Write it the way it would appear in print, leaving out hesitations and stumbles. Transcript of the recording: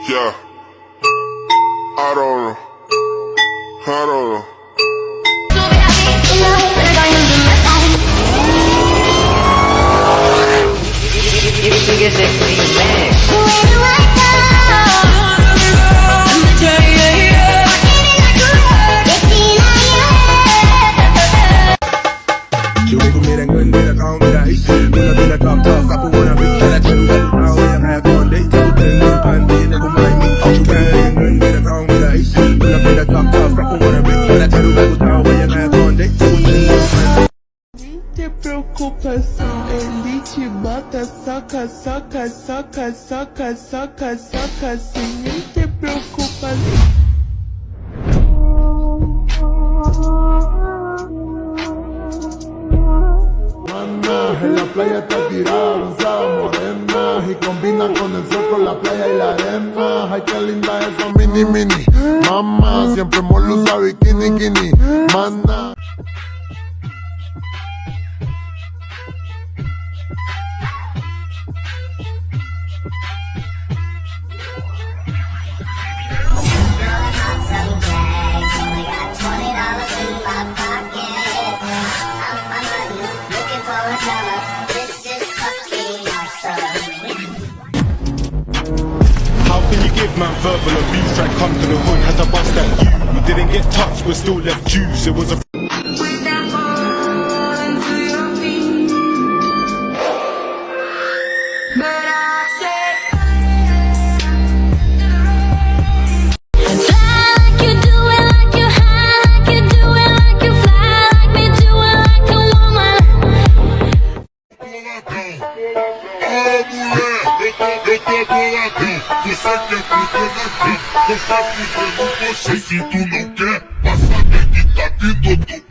Yeah. I don't know. I don't know. You get this thing back. You ain't gonna meet good nigga, call me that heat. When I been a talk tough, I put one up, bitch. I tell you that now we have one day. Tell you that one time, be a nigga mind me. You ain't good nigga, call me that heat. When I been a talk tough, I put one up, bitch. I tell you that now we have one day. Tell you that one time. Muita preocupação, ele te bota, soca, soca, soca, soca, soca, soca, sem nem ter preocupação. En la playa está tirada, bronceada, morena, y combina con el sol, con la playa y la arena. Ay, qué linda esa mini mini, mamá, siempre molo usa bikini, kini, mana. Man, verbal abuse, tried come to the hood, had to bust at you. We didn't get touched, but still left juice. It was a Si tú no quieres, vas a ver que está